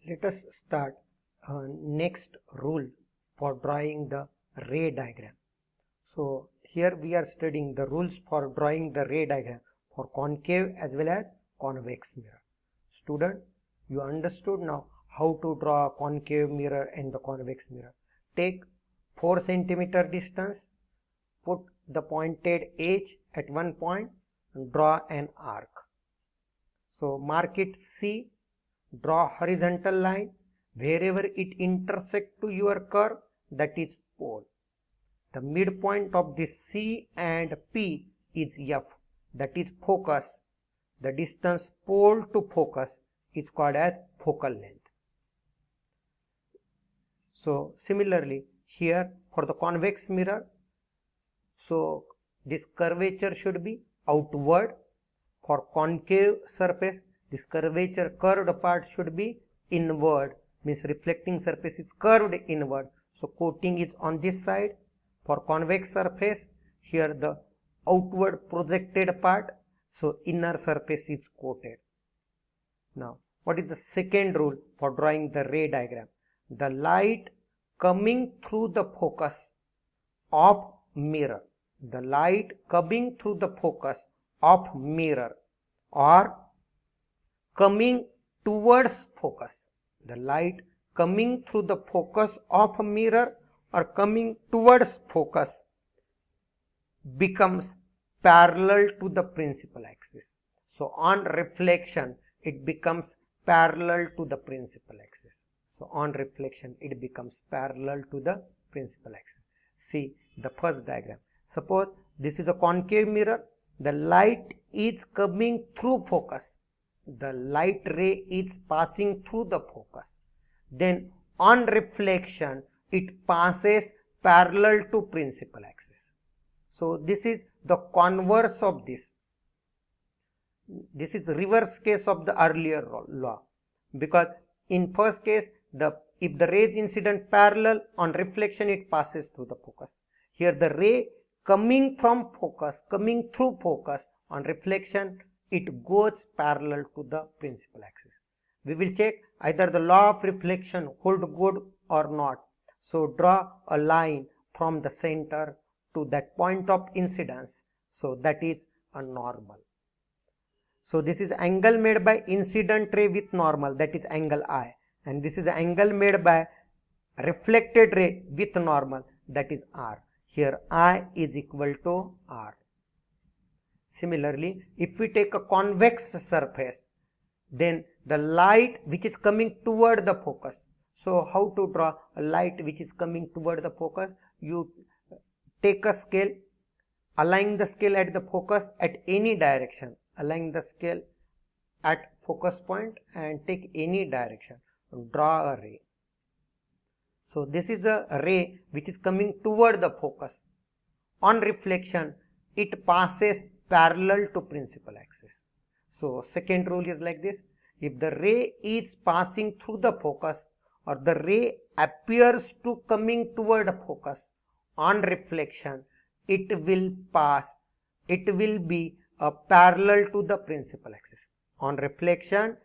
Let us start next rule for drawing the ray diagram. So here we are studying the rules for drawing the ray diagram for concave as well as convex mirror. Student, you understood now how to draw a concave mirror and the convex mirror. Take 4 centimeter distance, put the pointed edge at one point and draw an arc. So mark it C. Draw horizontal line wherever it intersects to your curve, that is pole. The midpoint of this C and P is F, that is focus. The distance pole to focus is called as focal length. So similarly here for the convex mirror, so this curvature should be outward. For concave surface, this curvature curved part should be inward, means reflecting surface is curved inward, so coating is on this side. For convex surface, here the outward projected part, so inner surface is coated. Now what is the second rule for drawing the ray diagram? The light coming through the focus of mirror, the light coming through the focus of mirror or coming towards focus, the light coming through the focus of a mirror or coming towards focus becomes parallel to the principal axis. So on reflection it becomes parallel to the principal axis. So on reflection it becomes parallel to the principal axis. See the first diagram. Suppose this is a concave mirror. The light is coming through focus. The light ray is passing through the focus. Then on reflection it passes parallel to principal axis. So this is the converse of this. This is reverse case of the earlier law, because in first case if the ray is incident parallel, on reflection it passes through the focus. Here the ray coming from focus, coming through focus, on reflection it goes parallel to the principal axis. We will check either the law of reflection hold good or not. So draw a line from the center to that point of incidence, so that is a normal. So this is angle made by incident ray with normal, that is angle I, and this is the angle made by reflected ray with normal, that is R. Here I is equal to R. Similarly, if we take a convex surface, then the light which is coming toward the focus. So how to draw a light which is coming toward the focus? You take a scale, align the scale at the focus at any direction, align the scale at focus point and take any direction, draw a ray. So this is a ray which is coming toward the focus. On reflection it passes parallel to principal axis. So second rule is like this: if the ray is passing through the focus or the ray appears to coming toward the focus, on reflection it will be a parallel to the principal axis. On reflection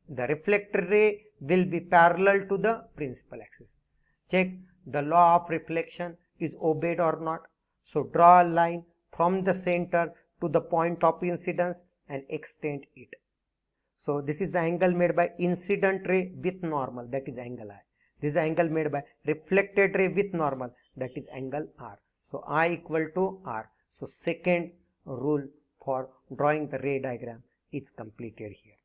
the reflected ray will be parallel to the principal axis. Check the law of reflection is obeyed or not. So draw a line from the center to the point of incidence and extend it. So this is the angle made by incident ray with normal, that is angle I. This is the angle made by reflected ray with normal, that is angle R. So I equal to R. So second rule for drawing the ray diagram is completed here.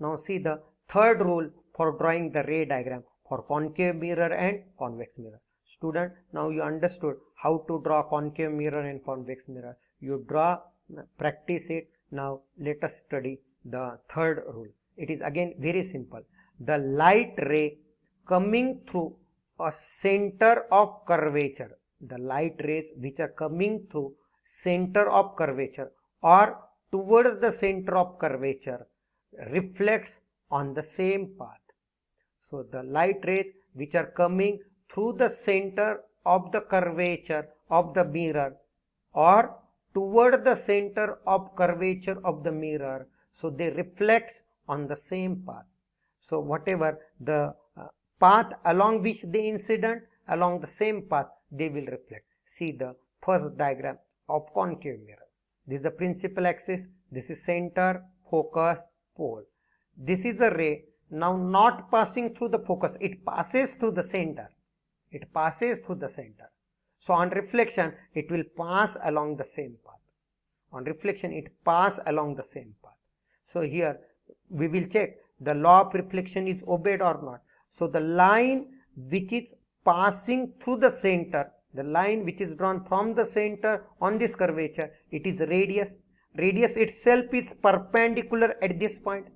Now see the third rule for drawing the ray diagram for concave mirror and convex mirror. Student, now you understood how to draw concave mirror and convex mirror. You draw, practice it. Now let us study the third rule. It is again very simple. The light ray coming through a center of curvature, the light rays which are coming through center of curvature or towards the center of curvature reflects on the same path. So the light rays which are coming through the center of the curvature of the mirror or toward the center of curvature of the mirror, so they reflect on the same path. So whatever the path along which they incident, along the same path they will reflect. See the first diagram of concave mirror. This is the principal axis, this is center, focus, pole. This is the ray now not passing through the focus, it passes through the center. It passes through the center. So on reflection, it will pass along the same path. On reflection, it pass along the same path. So here we will check the law of reflection is obeyed or not. So the line which is passing through the center, the line which is drawn from the center on this curvature, it is radius. Radius itself is perpendicular at this point.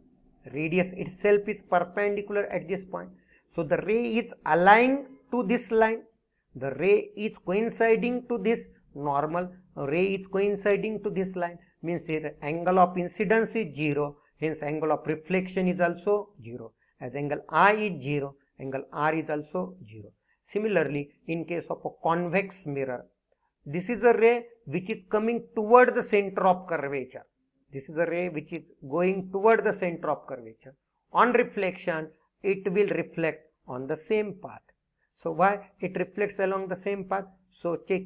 Radius itself is perpendicular at this point. So the ray is aligned to this line. The ray is coinciding to this normal. Ray is coinciding to this line. Means here angle of incidence is 0. Hence angle of reflection is also 0. As angle I is 0, angle R is also 0. Similarly, in case of a convex mirror, this is a ray which is coming toward the center of curvature. This is a ray which is going toward the center of curvature. On reflection, it will reflect on the same path. So why it reflects along the same path? So check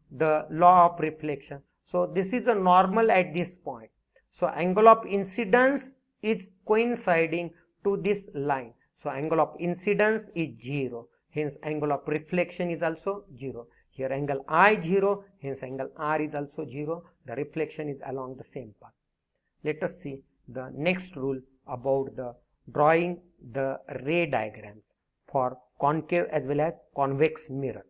the law of reflection. So this is a normal at this point. So angle of incidence is coinciding to this line. So angle of incidence is 0. Hence angle of reflection is also 0. Here angle I 0. Hence angle R is also 0. The reflection is along the same path. Let us see the next rule about the drawing the ray diagrams for concave as well as convex mirror.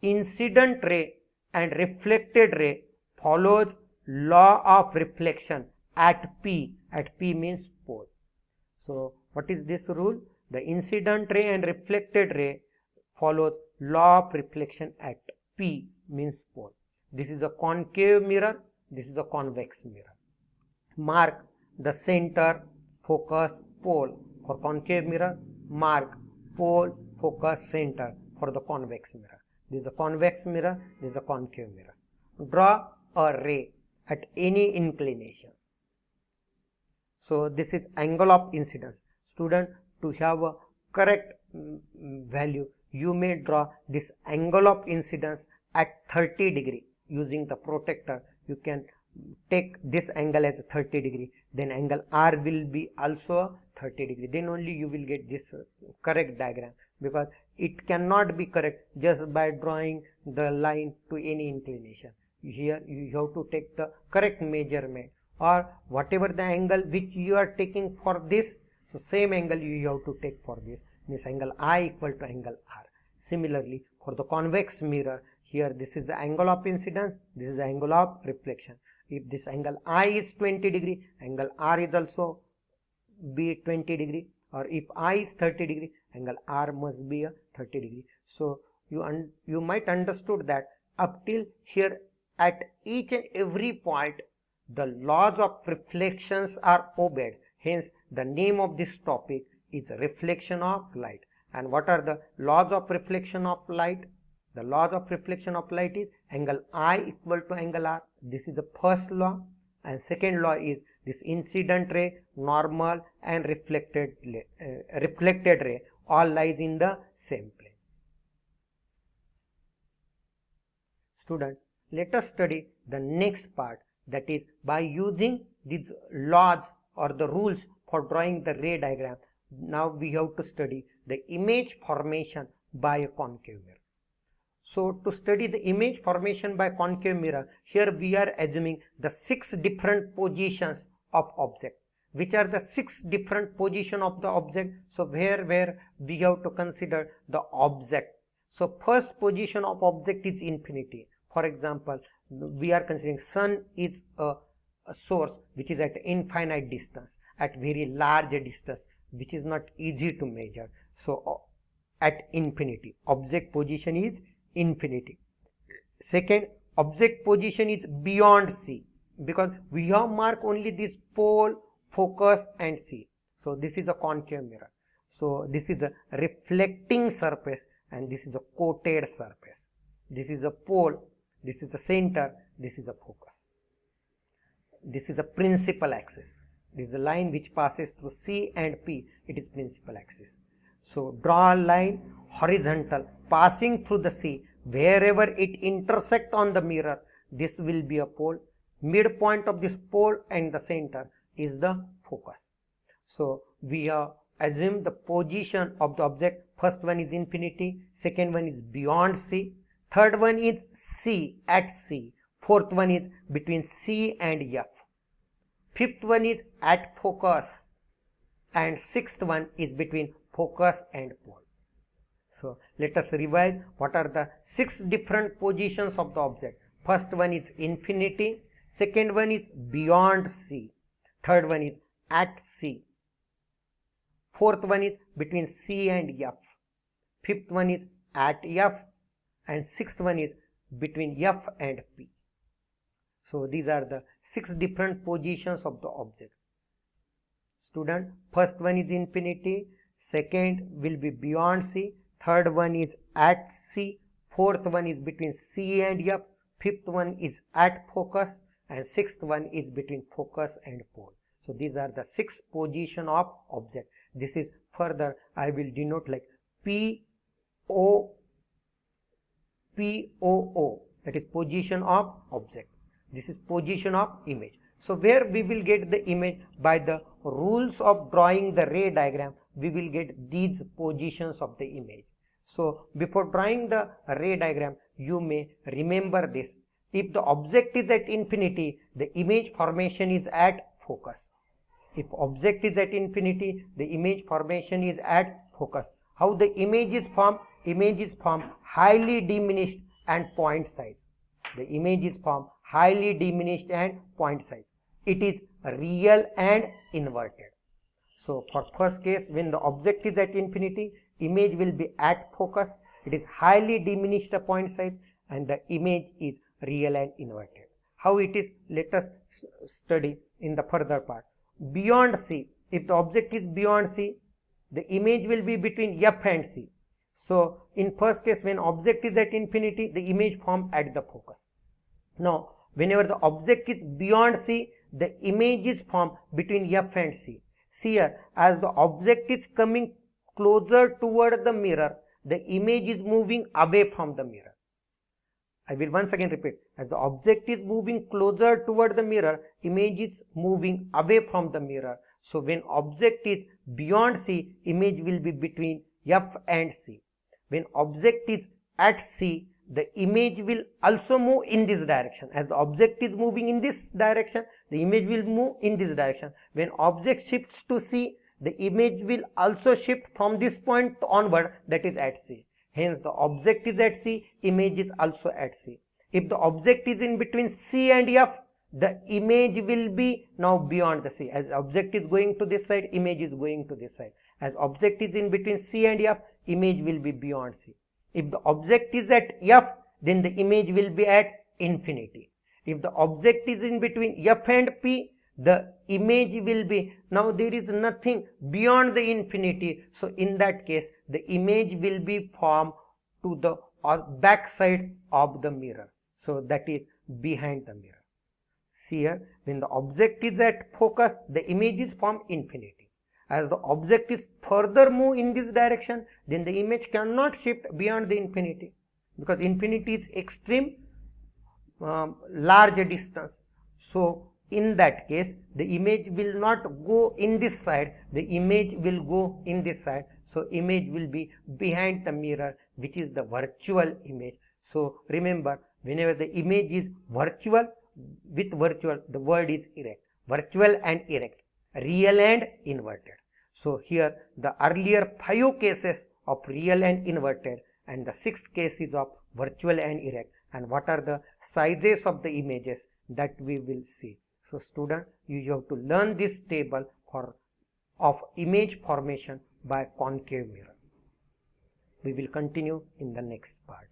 Incident ray and reflected ray follows law of reflection at P. At P means pole. So what is this rule? The incident ray and reflected ray follows law of reflection at P means pole. This is a concave mirror. This is a convex mirror. Mark the center, focus, pole for concave mirror. Mark pole, focus, center for the convex mirror. This is a convex mirror. This is a concave mirror. Draw a ray at any inclination. So this is angle of incidence. Student, to have a correct value, you may draw this angle of incidence at 30 degree using the protractor. You can take this angle as 30 degree, then angle R will be also 30 degree. Then only you will get this correct diagram, because it cannot be correct just by drawing the line to any inclination. Here you have to take the correct measurement, or whatever the angle which you are taking for this, so same angle you have to take for this. Means angle I equal to angle R. Similarly, for the convex mirror, here this is the angle of incidence, this is the angle of reflection. If this angle I is 20 degree, angle R is also be 20 degree, or if I is 30 degree, angle R must be a 30 degree. So you might understood that up till here, at each and every point the laws of reflections are obeyed. Hence the name of this topic is reflection of light. And what are the laws of reflection of light? The laws of reflection of light is angle I equal to angle R. This is the first law. And second law is this incident ray, normal and reflected ray all lies in the same plane. Student, let us study the next part, that is by using these laws or the rules for drawing the ray diagram. Now we have to study the image formation by a concave mirror. So to study the image formation by concave mirror, here we are assuming the 6 different positions of object. Which are the 6 different position of the object? So where we have to consider the object. So first position of object is infinity. For example, we are considering sun is a source which is at infinite distance, at very large distance, which is not easy to measure. So at infinity, object position is infinity. Second, object position is beyond C, because we have marked only this pole, focus and C. So this is a concave mirror. So this is a reflecting surface and this is a coated surface. This is a pole, this is the center, this is a focus. This is a principal axis. This is the line which passes through C and P. It is principal axis. So draw a line horizontal passing through the C. Wherever it intersects on the mirror, this will be a pole. Midpoint of this pole and the center is the focus. So we have assumed the position of the object. First one is infinity, second one is beyond C, third one is C, at C, fourth one is between C and F, fifth one is at focus, and sixth one is between focus and pole. So let us revise what are the 6 different positions of the object. First one is infinity, second one is beyond C, third one is at C, fourth one is between C and F, fifth one is at F, and sixth one is between F and P. So these are the 6 different positions of the object. Student, first one is infinity, second will be beyond C, third one is at C, fourth one is between C and F, fifth one is at focus, and sixth one is between focus and pole. So these are the 6 position of object. This is further I will denote like POO, that is position of object. This is position of image. So where we will get the image? By the rules of drawing the ray diagram, we will get these positions of the image. So before drawing the ray diagram, you may remember this. If the object is at infinity, the image formation is at focus. If object is at infinity, the image formation is at focus. How the image is formed? Image is formed highly diminished and point size. The image is formed highly diminished and point size. It is real and inverted. So for first case, when the object is at infinity, image will be at focus. It is highly diminished point size, and the image is real and inverted. How it is? Let us study in the further part. Beyond C, if the object is beyond C, the image will be between F and C. So in first case, when object is at infinity, the image formed at the focus. Now whenever the object is beyond C, the image is formed between F and C. See here, as the object is coming closer toward the mirror, the image is moving away from the mirror. I will once again repeat. As the object is moving closer toward the mirror, image is moving away from the mirror. So when object is beyond C, image will be between F and C. When object is at C, the image will also move in this direction. As the object is moving in this direction, the image will move in this direction. When object shifts to C, the image will also shift from this point onward, that is at C. Hence the object is at C, image is also at C. If the object is in between C and F, the image will be now beyond the C. As object is going to this side, image is going to this side. As object is in between C and F, image will be beyond C. If the object is at F, then the image will be at infinity. If the object is in between F and P, the image will be, now there is nothing beyond the infinity. So in that case, the image will be formed to the back side of the mirror. So that is behind the mirror. See here, when the object is at focus, the image is formed infinity. As the object is further move in this direction, then the image cannot shift beyond the infinity, because infinity is extreme large distance. So in that case, the image will not go in this side, the image will go in this side. So image will be behind the mirror, which is the virtual image. So remember, whenever the image is virtual, with virtual, the word is erect. Virtual and erect, real and inverted. So here the earlier 5 cases of real and inverted, and the 6th case is of virtual and erect. And what are the sizes of the images, that we will see. So student, you have to learn this table of image formation by concave mirror. We will continue in the next part.